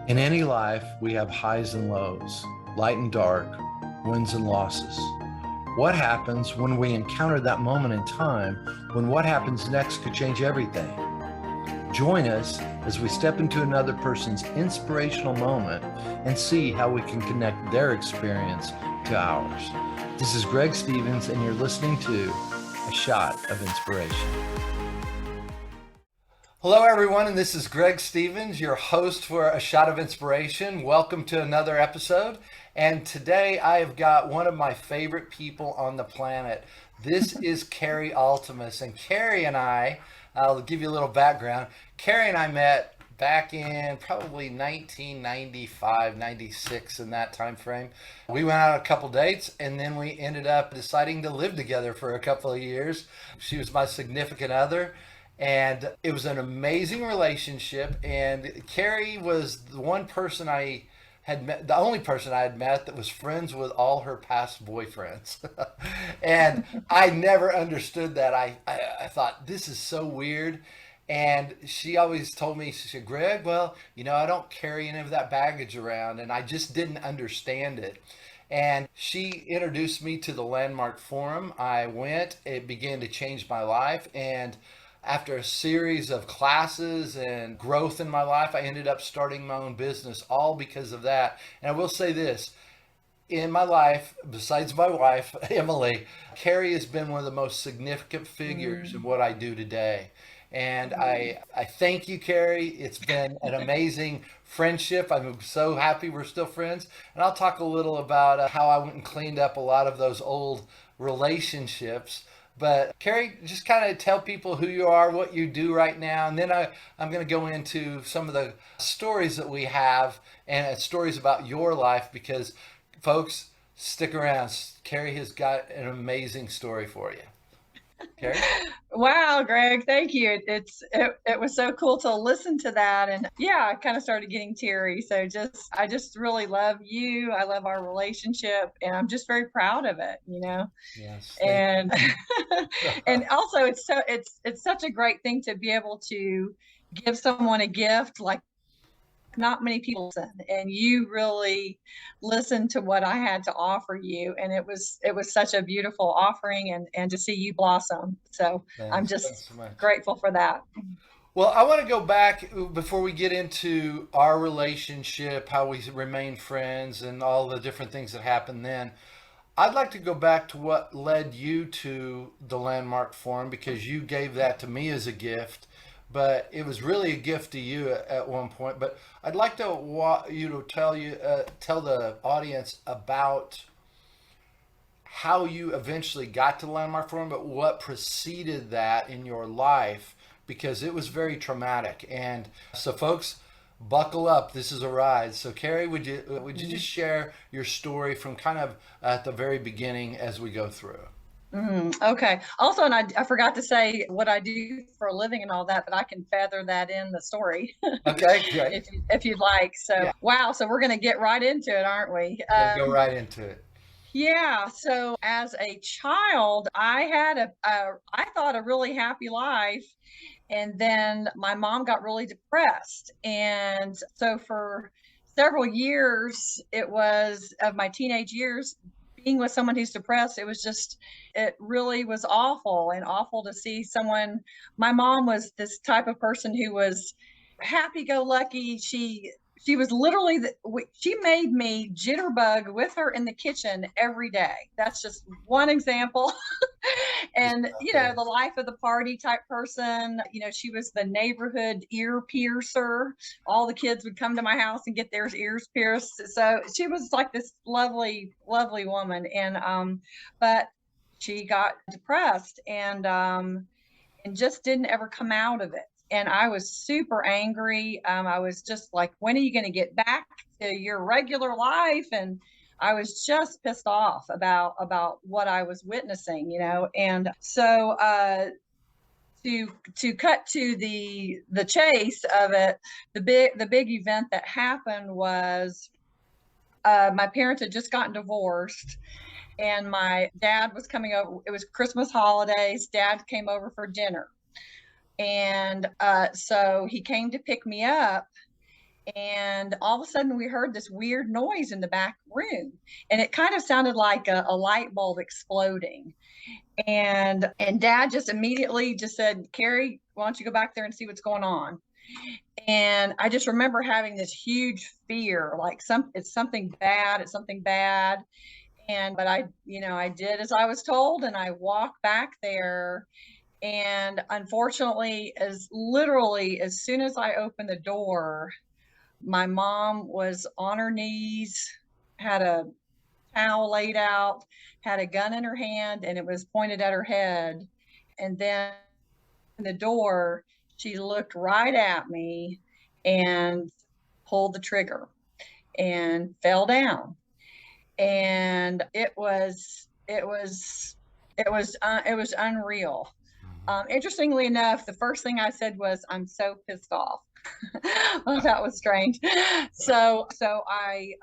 In any life, we have highs and lows, light and dark, wins and losses. What happens when we encounter that moment in time when what happens next could change everything? Join us as we step into another person's inspirational moment and see how we can connect their experience to ours. This is Greg Stevens, and you're listening to A Shot of Inspiration. Hello, everyone, and this is Greg Stevens, your host for A Shot of Inspiration. Welcome to another episode. And today I have got one of my favorite people on the planet. This is Carry Altemus. And Carrie and I'll give you a little background. Carrie and I met back in probably 1995, 96, in that time frame. We went out on a couple dates, and then we ended up deciding to live together for a couple of years. She was my significant other. And it was an amazing relationship. And Carrie was the one person I had met, the only person I had met that was friends with all her past boyfriends. And I never understood that. I thought, this is so weird. And she always told me, she said, Greg, well, I don't carry any of that baggage around. And I just didn't understand it. And she introduced me to the Landmark Forum. I went, it began to change my life. And after a series of classes and growth in my life, I ended up starting my own business, all because of that. And I will say this, in my life, besides my wife, Emily, Carrie has been one of the most significant figures in what I do today. And I thank you, Carrie. It's been an amazing friendship. I'm so happy we're still friends. And I'll talk a little about how I went and cleaned up a lot of those old relationships. But Carrie, just kind of tell people who you are, what you do right now, and then I'm going to go into some of the stories that we have and stories about your life because, folks, stick around. Carrie has got an amazing story for you. Carrie? Wow, Greg, thank you. It was so cool to listen to that, and yeah, I kind of started getting teary. So I just really love you. I love our relationship, and I'm just very proud of it. Yes, thank And you. and also it's such a great thing to be able to give someone a gift like not many people listen, and you really listened to what I had to offer you, and it was such a beautiful offering, and to see you blossom. So I'm Thanks just so much. grateful for that. Well, I want to go back before we get into our relationship, how we remain friends, and all the different things that happened then. I'd like to go back to what led you to the Landmark Forum because you gave that to me as a gift, but it was really a gift to you at one point. But I'd like to tell the audience about how you eventually got to the Landmark Forum, but what preceded that in your life because it was very traumatic. And so, folks, buckle up. This is a ride. So, Carrie, would you just share your story from kind of at the very beginning as we go through? Okay. Also, and I forgot to say what I do for a living and all that, but I can feather that in the story Okay, great. if you'd like. So, Yeah, wow. So we're going to get right into it, aren't we? we're gonna go right into it. Yeah. So as a child, I had I thought a really happy life. And then my mom got really depressed. And so for several years, it was of my teenage years, being with someone who's depressed, it really was awful and awful to see someone. My mom was this type of person who was happy go lucky. She was literally she made me jitterbug with her in the kitchen every day. That's just one example. Just And out there. the life of the party type person. She was the neighborhood ear piercer. All the kids would come to my house and get their ears pierced. So she was like this lovely lovely woman. And but she got depressed, and just didn't ever come out of it. And I was super angry. I was just like, when are you going to get back to your regular life? And I was just pissed off about what I was witnessing. And so to cut to the chase of it, the big event that happened was my parents had just gotten divorced, and my dad was coming over. It was Christmas holidays. Dad came over for dinner, and so he came to pick me up. And all of a sudden we heard this weird noise in the back room, and it kind of sounded like a light bulb exploding. And Dad just immediately just said, Carrie, why don't you go back there and see what's going on? And I just remember having this huge fear, like it's something bad, it's something bad. And but I did as I was told, and I walked back there. And unfortunately, as literally as soon as I opened the door, my mom was on her knees, had a towel laid out, had a gun in her hand, and it was pointed at her head. And then in the door, she looked right at me and pulled the trigger and fell down. And it was unreal. Interestingly enough, the first thing I said was, "I'm so pissed off." Well, that was strange. So I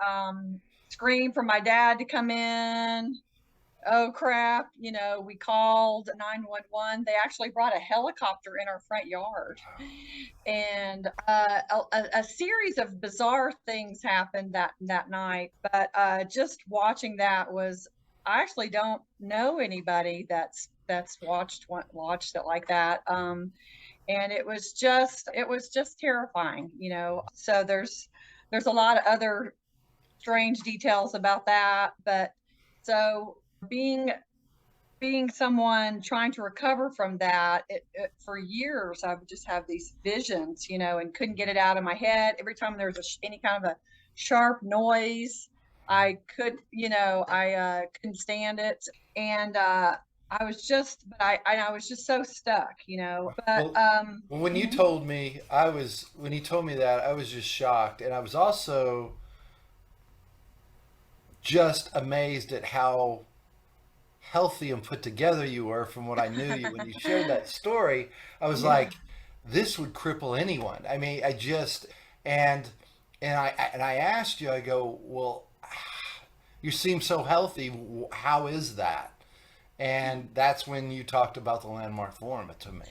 screamed for my dad to come in. Oh crap, we called 911. They actually brought a helicopter in our front yard. And a series of bizarre things happened that night. But just watching that was, I actually don't know anybody that's watched it like that. And it was just terrifying. So there's a lot of other strange details about that. But so being someone trying to recover from that, for years I would just have these visions, and couldn't get it out of my head. Every time there was any kind of a sharp noise, I couldn't stand it. And I was just so stuck. But Well, when you told me, when you told me that, I was just shocked, and I was also just amazed at how healthy and put together you were from what I knew you. When you shared that story, I was yeah. like, this would cripple anyone. I mean, I just and and I asked you, I go, well, you seem so healthy. How is that? And that's when you talked about the Landmark Forum to me.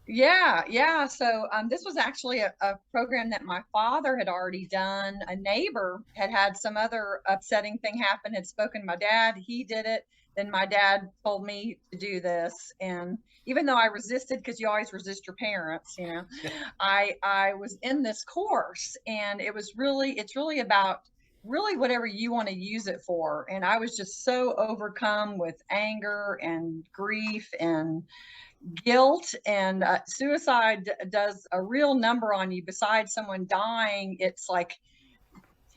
Yeah. So this was actually a program that my father had already done. A neighbor had some other upsetting thing happen, had spoken to my dad. He did it. Then my dad told me to do this. And even though I resisted, because you always resist your parents, I was in this course, and it's really about really whatever you want to use it for. And I was just so overcome with anger and grief and guilt. And suicide does a real number on you. Besides someone dying, it's like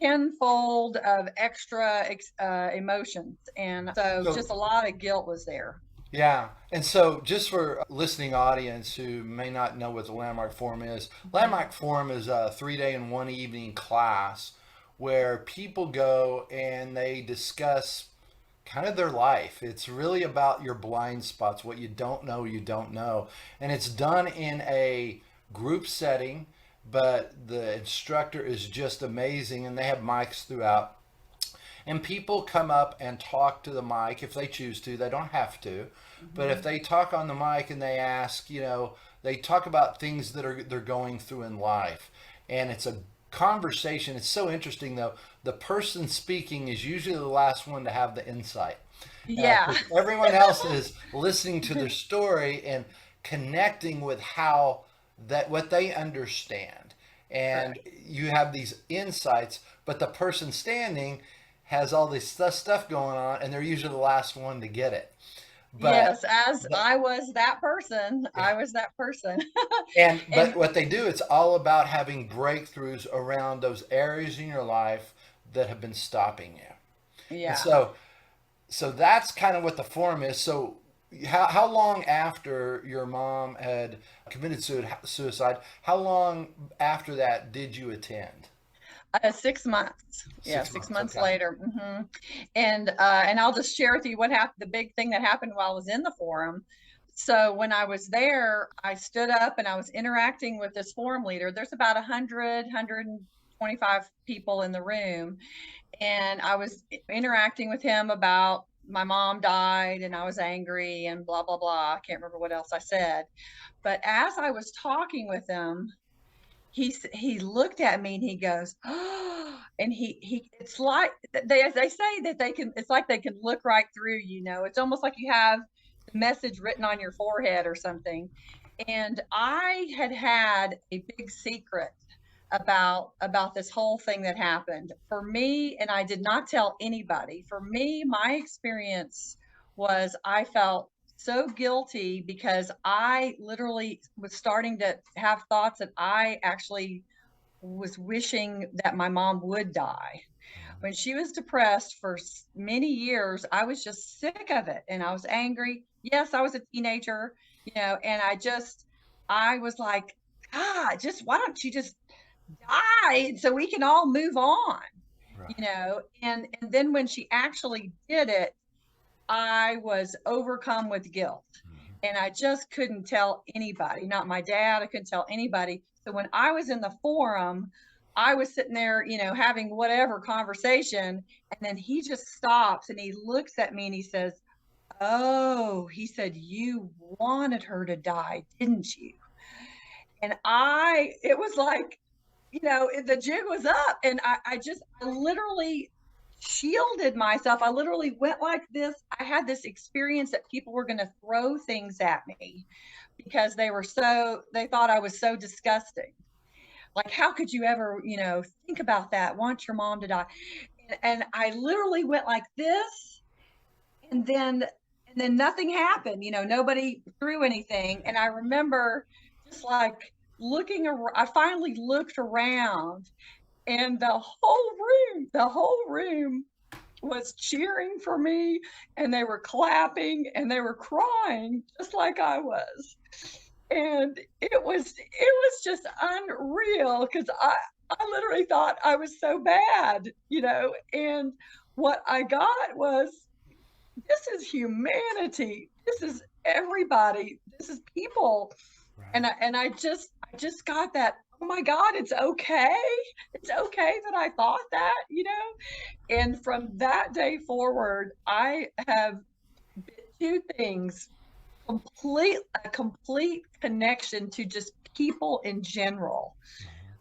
tenfold of extra emotions. And so So just a lot of guilt was there. yeah. And so, just for a listening audience who may not know what the Landmark Forum is a 3 day and 1 evening class where people go and they discuss kind of their life. It's really about your blind spots, what you don't know, you don't know. And it's done in a group setting, but the instructor is just amazing, and they have mics throughout. And people come up and talk to the mic if they choose to. They don't have to. But if Mm-hmm. they talk on the mic and they ask, they talk about things that they're going through in life. And it's a conversation. It's so interesting though. The person speaking is usually the last one to have the insight. Yeah. 'Cause everyone else is listening to their story and connecting with how that what they understand. And Right. you have these insights, but the person standing has all this stuff going on, and they're usually the last one to get it. But, Yes, as but I was that person. yeah, I was that person. but And what they do, it's all about having breakthroughs around those areas in your life that have been stopping you. And yeah. so that's kind of what the forum is. So how long after your mom had committed suicide, how long after that did you attend? 6 months. Yeah, Six six months. months Okay. later. And I'll just share with you what happened. The big thing that happened while I was in the forum. So when I was there, I stood up and I was interacting with this forum leader. There's about 125 people in the room, and I was interacting with him about my mom died and I was angry and blah blah blah. I can't remember what else I said. But as I was talking with him, he looked at me and he goes, oh, and he it's like they say that they can, it's like they can look right through you, it's almost like you have the message written on your forehead or something. And I had a big secret about this whole thing that happened for me, and I did not tell anybody. For me, my experience was I felt so guilty because I literally was starting to have thoughts that I actually was wishing that my mom would die. When she was depressed for many years, I was just sick of it and I was angry. Yes, I was a teenager, and I was like, God, just why don't you just die so we can all move on, Right. and then when she actually did it, I was overcome with guilt, and I just couldn't tell anybody, not my dad. I couldn't tell anybody. So when I was in the forum, I was sitting there, having whatever conversation. And then he just stops and he looks at me and he says, oh, he said, you wanted her to die, didn't you? And it was like, the jig was up, and I literally shielded myself. I literally went like this. I had this experience that people were going to throw things at me because they thought I was so disgusting. Like, how could you ever, think about that? Want your mom to die? And I literally went like this, and then nothing happened. Nobody threw anything. And I remember just like looking around. I finally looked around, and the whole room was cheering for me, and they were clapping and they were crying just like I was. And it was just unreal because I literally thought I was so bad, and what I got was, this is humanity, this is everybody, this is people. Right. And I just got that, oh my God, it's okay. It's okay that I thought that, and from that day forward, I have two things: a complete connection to just people in general.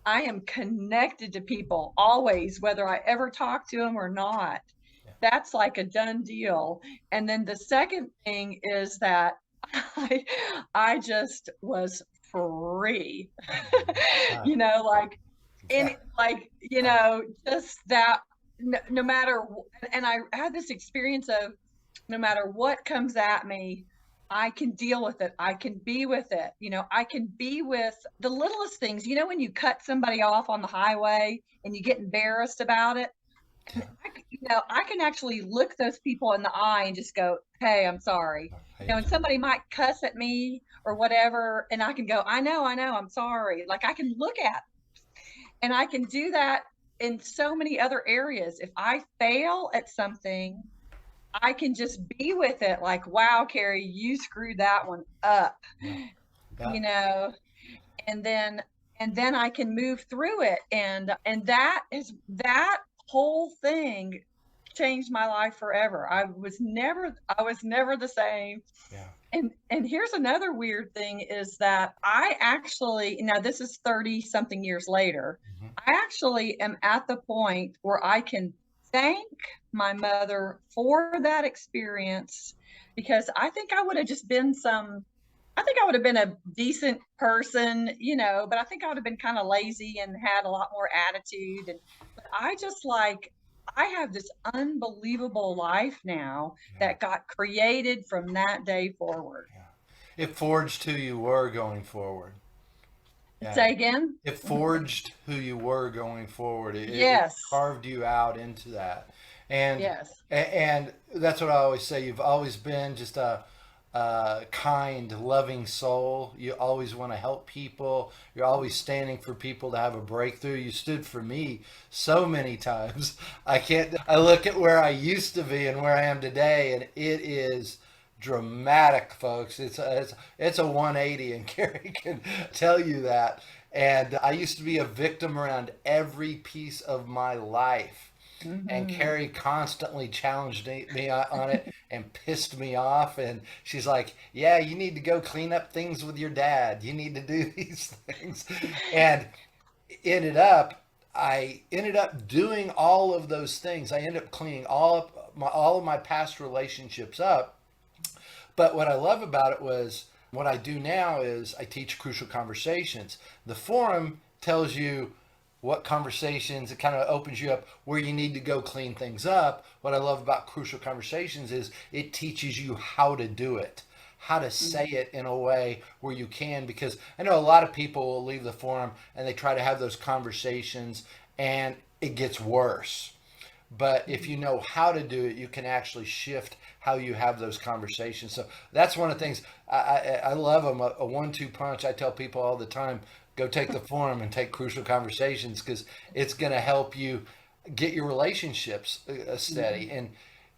I am connected to people always, whether I ever talk to them or not. Yeah. That's like a done deal. And then the second thing is that I I just was free. Yeah. Like Yeah. any like, just that, no matter, and I had this experience of, no matter what comes at me, I can deal with it. I can be with it. I can be with the littlest things. When you cut somebody off on the highway and you get embarrassed about it, and Yeah. I can actually look those people in the eye and just go, "Hey, I'm sorry." And somebody might cuss at me or whatever, and I can go, I know, I'm sorry." Like, I can look at, and I can do that in so many other areas. If I fail at something, I can just be with it, like, wow, Carrie, you screwed that one up, Yeah. Yeah. you know, and then I can move through it. And that whole thing changed my life forever. I was never the same. Yeah. And here's another weird thing is that I actually, now this is 30 something years later, Mhm. I actually am at the point where I can thank my mother for that experience, because I think I would have just been I think I would have been a decent person, but I think I would have been kind of lazy and had a lot more attitude. But I have this unbelievable life now Yeah. that got created from that day forward. Yeah. It forged who you were going forward. Yeah. Say again? It forged who you were going forward. It Yes. carved you out into that, and Yes. and that's what I always say. You've always been just a kind, loving soul. You always want to help people. You're always standing for people to have a breakthrough. You stood for me so many times. I can't. I look at where I used to be and where I am today, and it is dramatic, folks. It's a 180, and Carrie can tell you that. And I used to be a victim around every piece of my life. And Hmm. Carrie constantly challenged me on it and pissed me off. And she's like, "Yeah, you need to go clean up things with your dad. You need to do these things." And I ended up doing all of those things. I ended up cleaning all of my past relationships up. But what I love about it was what I do now is I teach crucial conversations. The forum tells you what conversations, it kind of opens you up where you need to go clean things up. What I love about crucial conversations is it teaches you how to do it, how to say it in a way where you can, because I know a lot of people will leave the forum and they try to have those conversations and it gets worse. But if you know how to do it, you can actually shift how you have those conversations. So that's one of the things I love them. A 1-2 punch. I tell people all the time, go take the forum and take crucial conversations, because it's going to help you get your relationships steady. And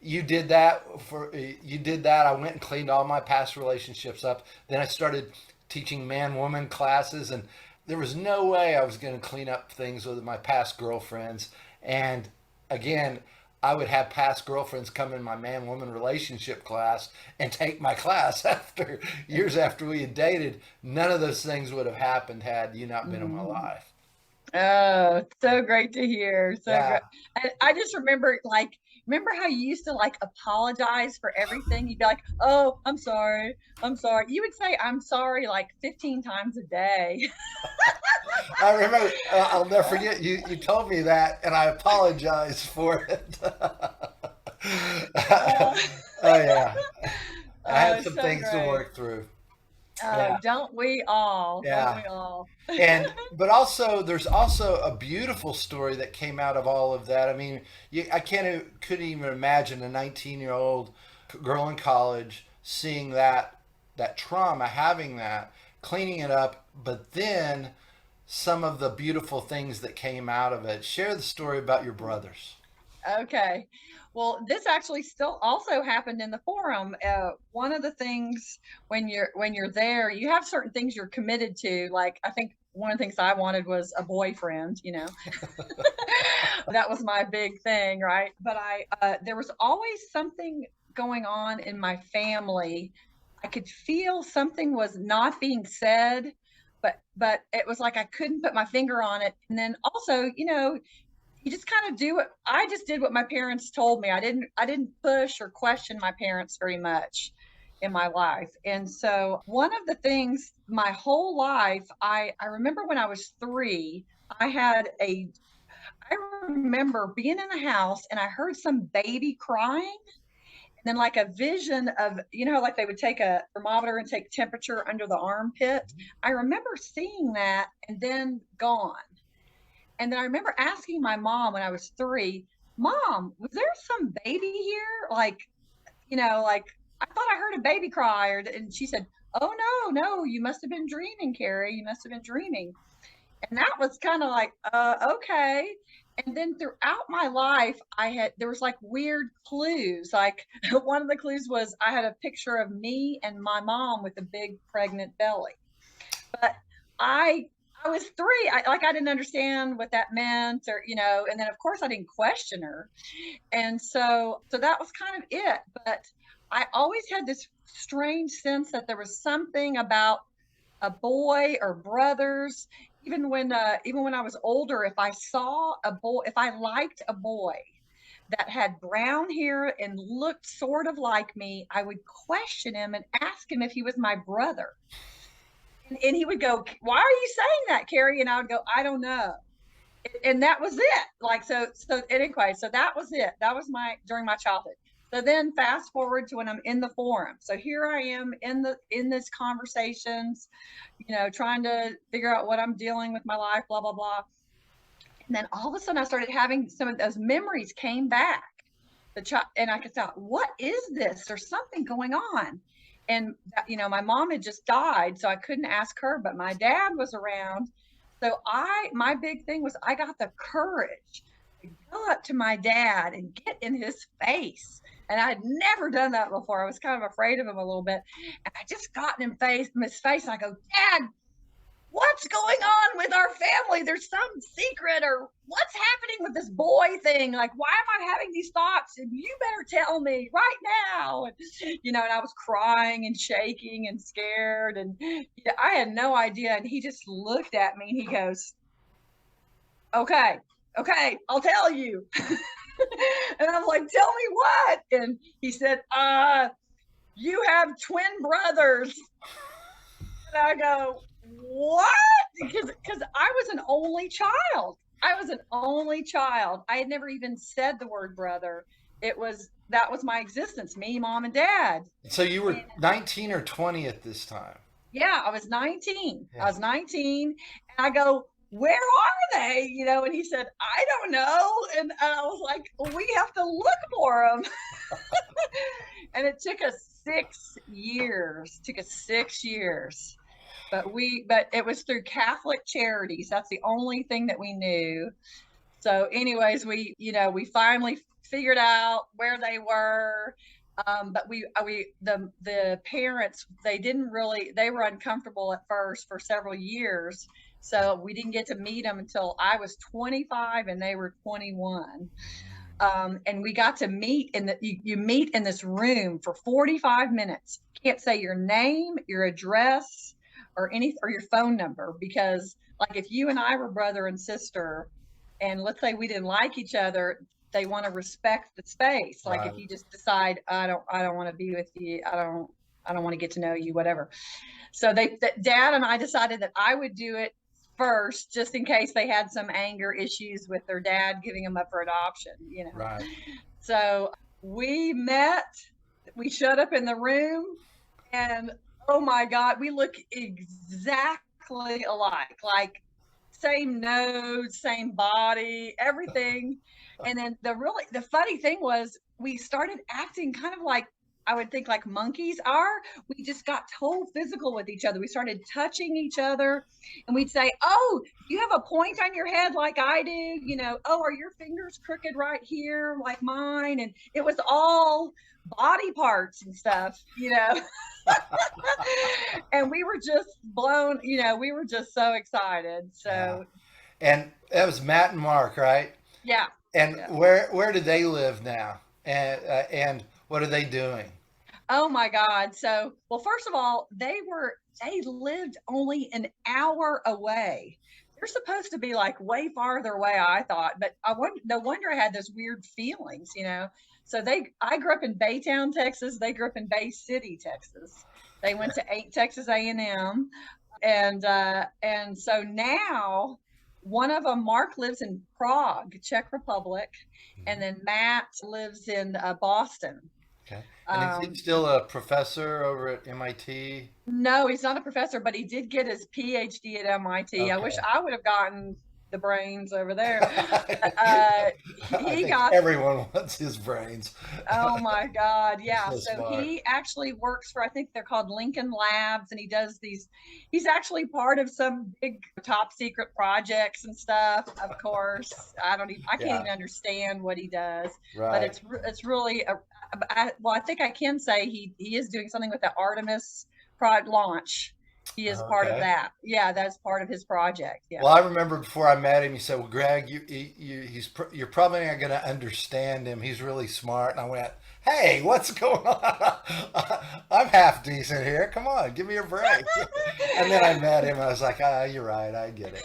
you did that. I went and cleaned all my past relationships up. Then I started teaching man woman classes, and there was no way I was going to clean up things with my past girlfriends. And again, I would have past girlfriends come in my man woman relationship class and take my class after years after we had dated. None of those things would have happened had you not been in my life. Oh, so great to hear. So Yeah. great. I just remember, like, remember how you used to like apologize for everything? You'd be like, "Oh, I'm sorry. I'm sorry." You would say, "I'm sorry," like 15 times a day. I remember, I'll never forget, you told me that, and I apologize for it. Uh, Oh, yeah. I had oh, some so things to great. work through. Oh, Yeah. don't we all? Don't Yeah. we all? But also there's also a beautiful story that came out of all of that. I mean, I couldn't even imagine a 19-year-old girl in college seeing that trauma, having that, cleaning it up, but then some of the beautiful things that came out of it. Share the story about your brothers. Okay. Well, this actually still also happened in the forum. One of the things when you're there, you have certain things you're committed to. Like, I think one of the things I wanted was a boyfriend. That was my big thing, right? But I there was always something going on in my family. I could feel something was not being said, but it was like I couldn't put my finger on it. And then also, you just kind of do what I just did what my parents told me. I didn't push or question my parents very much in my life. And so one of the things my whole life, I remember when I was 3, I had a I remember being in the house and I heard some baby crying, and then like a vision of, like they would take a thermometer and take temperature under the armpit. I remember seeing that and then gone. And then I remember asking my mom when I was 3, "Mom, was there some baby here? Like I thought I heard a baby cry." And she said, "Oh, no, no, you must have been dreaming, Carrie. You must have been dreaming." And that was kind of like, okay. And then throughout my life, there was like weird clues. Like one of the clues was I had a picture of me and my mom with a big pregnant belly. But I I was 3. I didn't understand what that meant, and then of course I didn't question her. And so that was kind of it. But I always had this strange sense that there was something about a boy or brothers. Even when I was older, if I saw a boy, if I liked a boy that had brown hair and looked sort of like me, I would question him and ask him if he was my brother. And he would go, "Why are you saying that, Carrie?" And I would go, "I don't know." And that was it. Like, so anyway, so that was it. That was my during my childhood. So then fast forward to when I'm in the forum. So here I am in this conversations, trying to figure out what I'm dealing with my life, blah, blah, blah. And then all of a sudden I started having some of those memories came back. And I could thought, what is this? There's something going on. And my mom had just died, so I couldn't ask her, but my dad was around. So my big thing was I got the courage to go up to my dad and get in his face. And I had never done that before. I was kind of afraid of him a little bit. And I just got in his face and I go, "Dad, what's going on with our family? There's some secret, or what's happening with this boy thing? Like, why am I having these thoughts? And you better tell me right now." And I was crying and shaking and scared. And I had no idea. And he just looked at me and he goes, okay, I'll tell you. And I'm like, tell me what? And he said, you have twin brothers. And I go, what? Because I was an only child. I had never even said the word brother. That was my existence, me, mom, and dad. So you were 19 or 20 at this time? Yeah, I was 19. Yeah. I was 19. And I go, where are they? And he said, I don't know. And I was like, well, we have to look for them. And it took us 6 years. But it was through Catholic Charities. That's the only thing that we knew. So anyways, we finally figured out where they were. But the parents, they were uncomfortable at first for several years. So we didn't get to meet them until I was 25 and they were 21. And we got to meet you meet in this room for 45 minutes. You can't say your name, your address, or your phone number, because like if you and I were brother and sister, and let's say we didn't like each other, they want to respect the space. Like Right. if you just decide, I don't want to be with you, I don't want to get to know you, whatever. So Dad and I decided that I would do it first, just in case they had some anger issues with their dad giving them up for adoption, Right. So we showed up in the room, and oh my God, we look exactly alike, like same nose, same body, everything. And then the funny thing was, we started acting kind of like, I would think, like monkeys are. We just got total physical with each other. We started touching each other, and we'd say, oh, you have a point on your head like I do, oh, are your fingers crooked right here like mine? And it was all body parts and stuff. And we were just blown, we were just so excited. So And that was Matt and Mark, right? yeah. And Yeah. where do they live now? And what are they doing? Oh my God. So, well, first of all, they lived only an hour away. They're supposed to be like way farther away, I thought, but no wonder I had those weird feelings, So I grew up in Baytown, Texas. They grew up in Bay City, Texas. They went to Texas A&M, and so now one of them, Mark, lives in Prague, Czech Republic, and then Matt lives in Boston. Okay. And is he still a professor over at MIT? No, he's not a professor, but he did get his PhD at MIT. Okay. I wish I would have gotten the brains over there. Everyone wants his brains. Oh my God. Yeah. So he actually works for, I think they're called Lincoln Labs, and he's actually part of some big top secret projects and stuff. Of course, I can't even understand what he does, right. But it's really I think I can say he is doing something with the Artemis product launch. He is part of that. Yeah, that's part of his project. Yeah. Well, I remember before I met him, he said, "Well, Greg, you're probably not going to understand him. He's really smart." And I went, "Hey, what's going on? I'm half decent here. Come on, give me a break." And then I met him, and I was like, "You're right. I get it."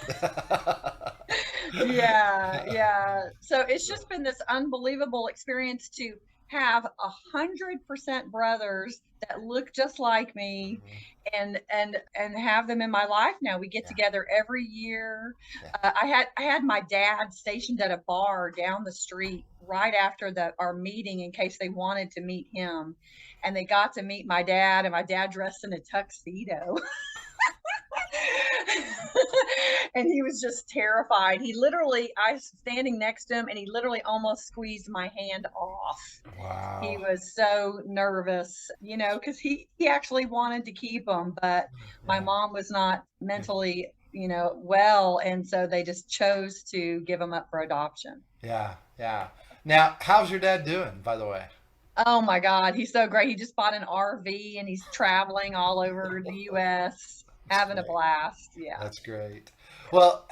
Yeah. So it's just been this unbelievable experience to have 100% brothers that look just like me, and have them in my life now. We get together every year. I had my dad stationed at a bar down the street right after our meeting in case they wanted to meet him, and they got to meet my dad, and my dad dressed in a tuxedo. And he was just terrified. I was standing next to him, and he literally almost squeezed my hand off. Wow. He was so nervous, because he actually wanted to keep him, but my mom was not mentally, well. And so they just chose to give him up for adoption. Yeah. Now, how's your dad doing, by the way? Oh my God. He's so great. He just bought an RV, and he's traveling all over the U.S. having a blast. Yeah. That's great. Well,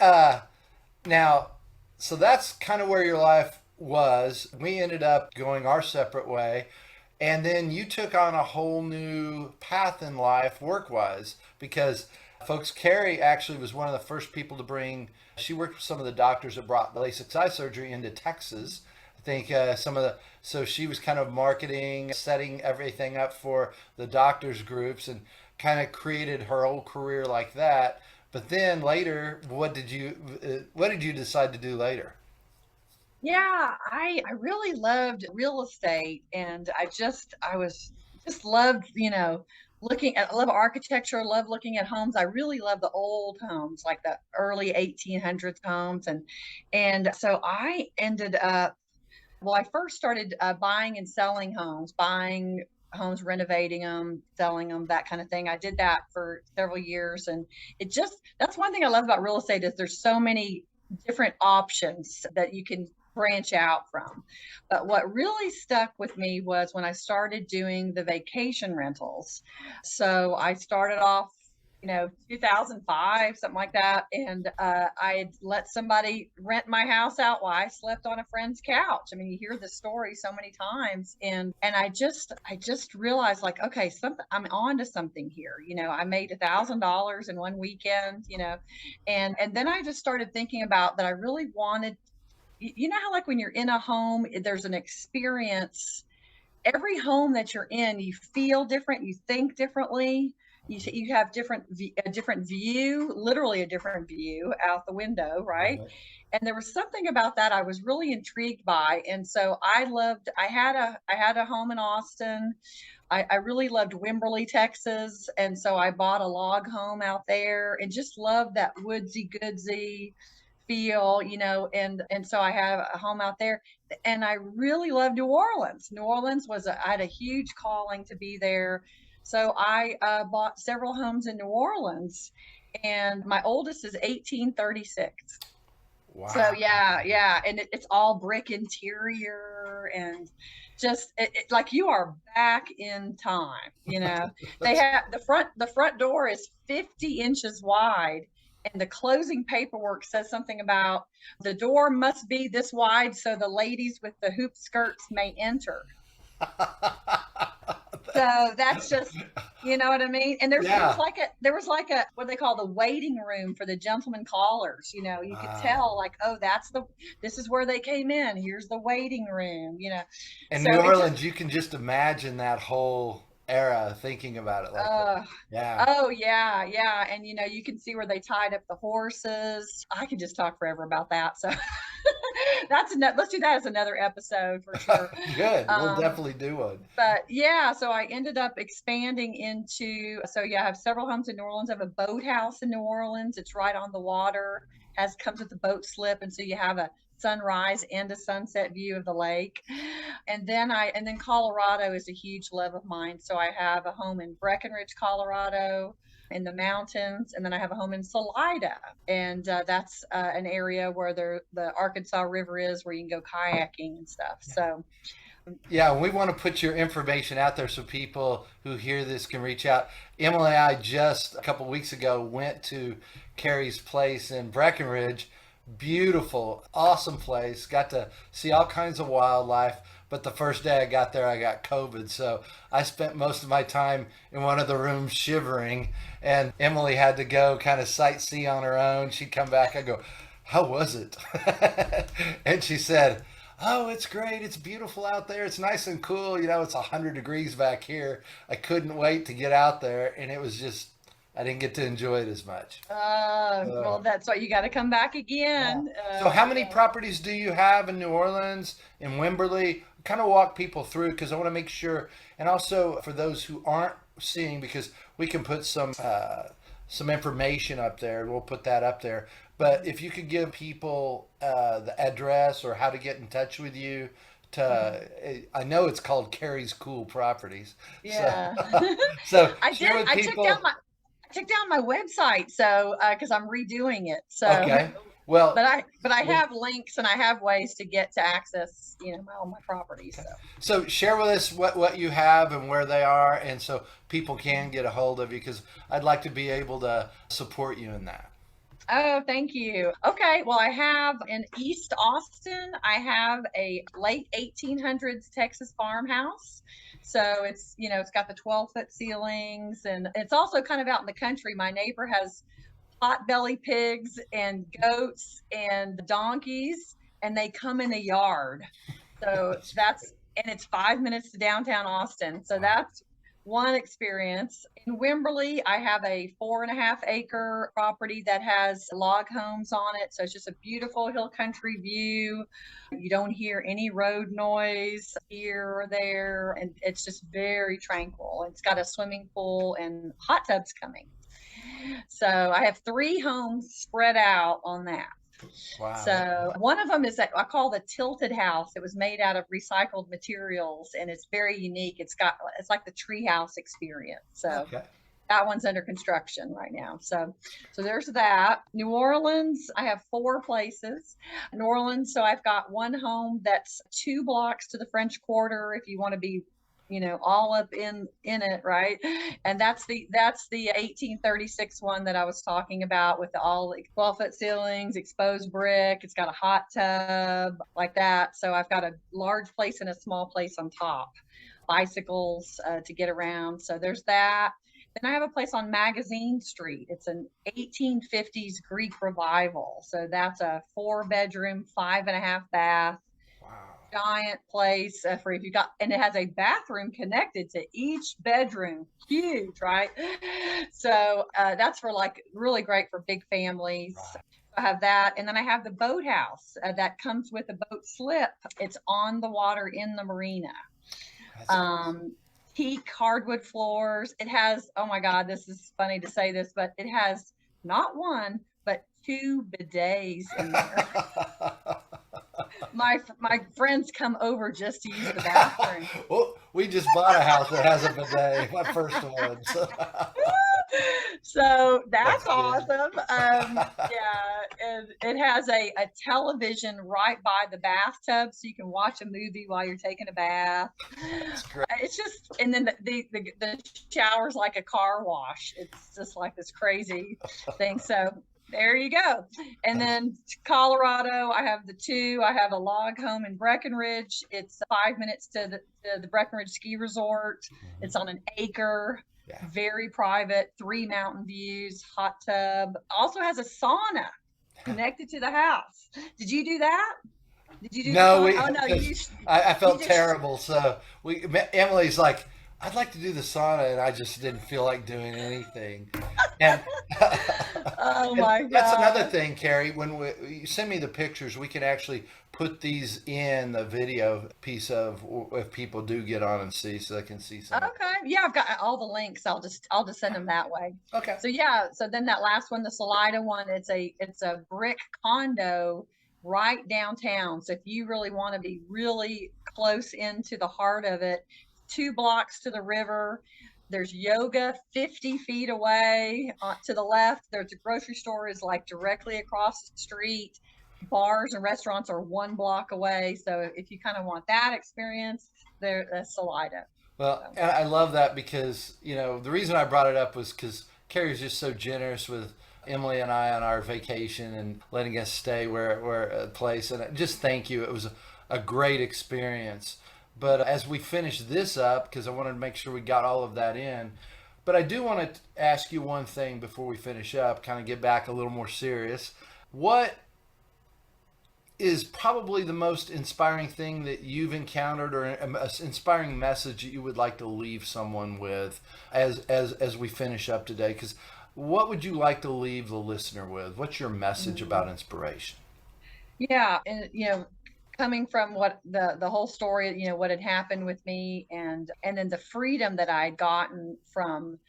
now, so that's kind of where your life was. We ended up going our separate way, and then you took on a whole new path in life, work-wise, because Folks, Carrie actually was one of the first people to bring, she worked with some of the doctors that brought LASIK eye surgery into Texas. I think so she was kind of marketing, setting everything up for the doctors groups and kind of created her whole career like that. But then later, what did you decide to do later? Yeah, I really loved real estate, and I was just loved, looking at I love architecture, love looking at homes. I really love the old homes, like the early 1800s homes, and so I ended up well, I first started buying and selling homes, buying homes, renovating them, selling them, that kind of thing. I did that for several years. And that's one thing I love about real estate is there's so many different options that you can branch out from. But what really stuck with me was when I started doing the vacation rentals. So I started off 2005, something like that. And I had let somebody rent my house out while I slept on a friend's couch. I mean, you hear this story so many times, and I just realized, like, okay, something, I'm on to something here. I made $1,000 in one weekend. And then I just started thinking about that. I really wanted, how like when you're in a home, there's an experience. Every home that you're in, you feel different, you think differently, you have a different view, literally a different view out the window, right? Right. And there was something about that I was really intrigued by, and so I had a home in Austin. I really loved Wimberley, Texas, and so I bought a log home out there and just loved that woodsy goodsy feel, and so I have a home out there, and I really love New Orleans. New Orleans I had a huge calling to be there, so I bought several homes in New Orleans, and my oldest is 1836. So Wow. yeah, and it's all brick interior, and just like you are back in time. They That's have the front door is 50 inches wide, and the closing paperwork says something about the door must be this wide so the ladies with the hoop skirts may enter. So that's just, you know what I mean? And yeah. there was like a what they call the waiting room for the gentleman callers. You could tell, Wow. like, oh, this is where they came in. Here's the waiting room. And So New it just Orleans, you can just imagine that whole era thinking about it like that. uh Yeah. oh yeah, yeah. And you can see where they tied up the horses. I could just talk forever about that. So let's do that as another episode for sure. Good. We'll Um, definitely do one. but yeah, so I ended up expanding so yeah, I have several homes in New Orleans. I have a boathouse in New Orleans. It's right on the water, comes with a boat slip, and so you have a sunrise and a sunset view of the lake. And then Colorado is a huge love of mine. So I have a home in Breckenridge, Colorado, in the mountains, and then I have a home in Salida, and that's an area where the Arkansas River is, where you can go kayaking and stuff. So Yeah, we want to put your information out there so people who hear this can reach out. Emily and I just a couple weeks ago went to Carrie's place in Breckenridge. Beautiful, awesome place. Got to see all kinds of wildlife. But the first day I got there, I got COVID. So I spent most of my time in one of the rooms shivering. And Emily had to go kind of sightsee on her own. She'd come back. I go, how was it? And she said, oh, it's great. It's beautiful out there. It's nice and cool. It's 100 degrees back here. I couldn't wait to get out there. And it was just, I didn't get to enjoy it as much. well, that's why you got to come back Yeah. again. So, how many properties do you have in New Orleans, in Wimberley? Kind of walk people through because I want to make sure, and also for those who aren't seeing, because we can put some information up there. We'll put that up there. But if you could give people the address or how to get in touch with you, I know it's called Carrie's Cool Properties. So, Yeah. so I share did. with I people. took down my website, so because I'm redoing it. So, Okay. Well, but I have links, and I have ways to get to access, all my properties. okay. So So share with us what you have and where they are, and so people can get a hold of you because I'd like to be able to support you in that. Oh, thank you. Okay, well, I have in East Austin, I have a late 1800s Texas farmhouse. So it's got the 12-foot ceilings, and it's also kind of out in the country. My neighbor has pot-belly pigs and goats and donkeys, and they come in the yard. So That's that's and it's 5 minutes to downtown Austin. So wow. that's one experience. In Wimberley, I have a 4.5 acre property that has log homes on it. So it's just a beautiful hill country view. You don't hear any road noise here or there, and it's just very tranquil. It's got a swimming pool and hot tubs coming. So I have 3 homes spread out on that. Wow. So one of them is that I call the tilted house. It was made out of recycled materials, and it's very unique. It's like the treehouse experience. So Okay. that one's under construction right now. So there's that. New Orleans, I have 4 places. New Orleans, so I've got one home that's 2 blocks to the French Quarter if you want to be all up in it, right? And that's the 1836 one that I was talking about, with the all 12-foot ceilings, exposed brick. It's got a hot tub like that. So I've got a large place and a small place on top, bicycles to get around. So there's that. Then I have a place on Magazine Street. It's an 1850s Greek revival. So that's a 4 bedroom, 5.5 bath, Wow. giant place for if you got, and it has a bathroom connected to each bedroom. Huge, right? So that's for like really great for big families. Right. I have that, and then I have the boathouse that comes with a boat slip. It's on the water in the marina. That's awesome. Um, Teak hardwood floors. It has, oh my God, this is funny to say this, but it has not one, but 2 bidets in there. My friends come over just to use the bathroom. Well, we just bought a house that has a bidet, my first one. So So that's that's good. awesome. Yeah, and it has a television right by the bathtub, so you can watch a movie while you're taking a bath. That's great. It's just, and then the shower's like a car wash. It's just like this crazy thing. So there you go. And then Colorado, I have the two. I have a log home in Breckenridge. It's 5 minutes to the Breckenridge Ski Resort. Mhm. It's on an acre, Yeah. very private, 3 mountain views, hot tub. Also has a sauna connected to the house. Did you do that? Did you do the No, sauna? we Oh no, because I you felt just terrible. So Emily's like, I'd like to do the sauna, and I just didn't feel like doing anything. And oh and my that's another God. thing, Carrie. When you send me the pictures, we can actually put these in the video piece of if people do get on and see, so they can see some of. Okay. Yeah, I've got all the links. I'll just send them that way. Okay. So yeah, so then that last one, the Salida one, it's a brick condo right downtown. So if you really want to be really close into the heart of it, 2 blocks to the river. There's yoga 50 feet away to the left. There's a grocery store is like directly across the street. Bars and restaurants are 1 block away. So if you kind of want that experience, that's Salida. Well, So. and I love that because, the reason I brought it up was because Carrie's just so generous with Emily and I on our vacation and letting us stay where a place. And just thank you. It was a great experience. But as we finish this up, because I wanted to make sure we got all of that in, but I do want to ask you one thing before we finish up, kind of get back a little more serious. What is probably the most inspiring thing that you've encountered, or an inspiring message that you would like to leave someone with as we finish up today? Because what would you like to leave the listener with? What's your message about Mm. inspiration? Yeah, and coming from what the whole story, what had happened with me, and then the freedom that I had gotten from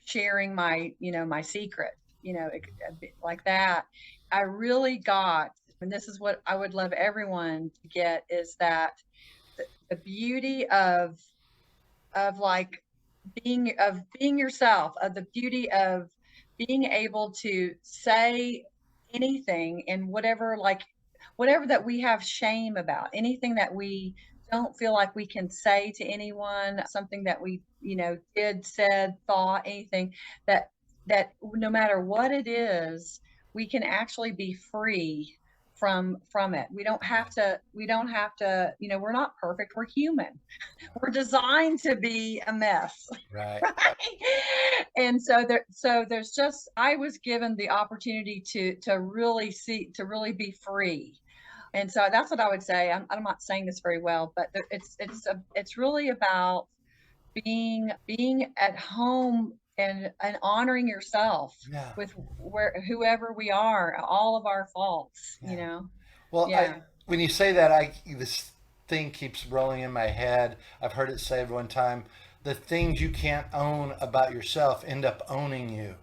sharing my secret, like that, I really got, and this is what I would love everyone to get, is that the beauty of like being yourself, of the beauty of being able to say anything, and whatever that we have shame about, anything that we don't feel like we can say to anyone, something that we did, said, thought, anything, that no matter what it is, we can actually be free from it. We don't have to, we're not perfect, we're human. We're designed to be a mess. Right. Right? And there's just, I was given the opportunity to really be free. And so that's what I would say. I'm not saying this very well, but it's really about being at home and honoring yourself Yeah. with whoever we are, all of our faults, Yeah. Well, Yeah. when you say that, this thing keeps rolling in my head. I've heard it said one time, the things you can't own about yourself end up owning you.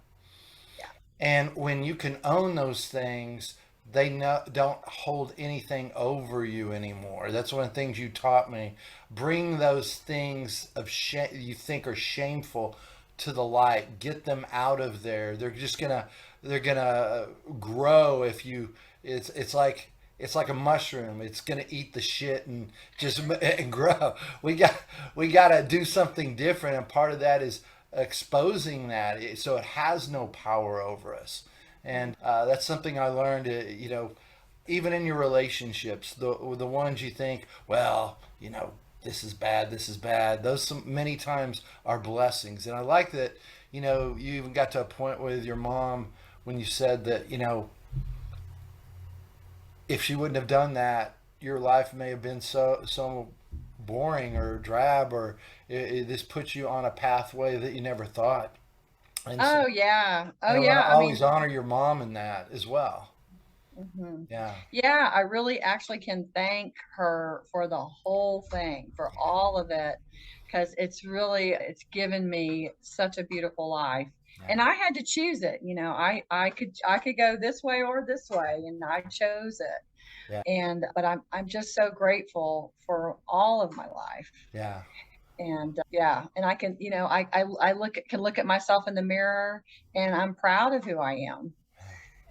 Yeah. And when you can own those things, don't hold anything over you anymore. That's one of the things you taught me. Bring those things of you think are shameful to the light. Get them out of there. They're gonna grow if you. It's like a mushroom. It's gonna eat the shit and just and grow. We gotta do something different, and part of that is exposing that so it has no power over us. And that's something I learned. Even in your relationships, the ones you think, well, this is bad, this is bad. Those many times are blessings. And I like that. You even got to a point with your mom when you said that, if she wouldn't have done that, your life may have been so boring or drab, or this puts you on a pathway that you never thought. And so, Oh yeah. Oh and I want to yeah. I always mean, honor your mom in that as well. mhm. Yeah. Yeah, I really actually can thank her for the whole thing, for all of it, because it's given me such a beautiful life. Yeah. And I had to choose it. I could go this way or this way, and I chose it. Yeah. And but I'm just so grateful for all of my life. Yeah. And yeah, and I can, I can look at myself in the mirror, and I'm proud of who I am.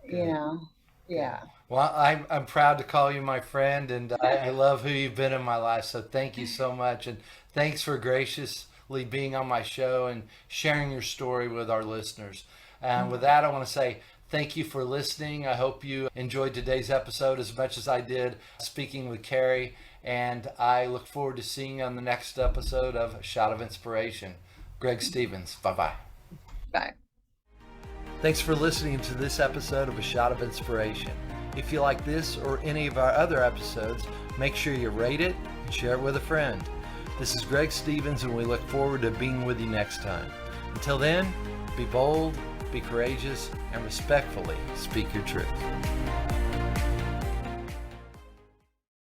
You Good. know, Good. yeah. Well, I'm proud to call you my friend, and I love who you've been in my life. So thank you so much, and thanks for graciously being on my show and sharing your story with our listeners. And with that, I want to say thank you for listening. I hope you enjoyed today's episode as much as I did speaking with Carrie, and I look forward to seeing you on the next episode of A Shot of Inspiration. Greg Stevens. Bye-bye. Bye. Thanks for listening to this episode of A Shot of Inspiration. If you like this or any of our other episodes, make sure you rate it and share it with a friend. This is Greg Stevens, and we look forward to being with you next time. Until then, be bold, be courageous, and respectfully speak your truth.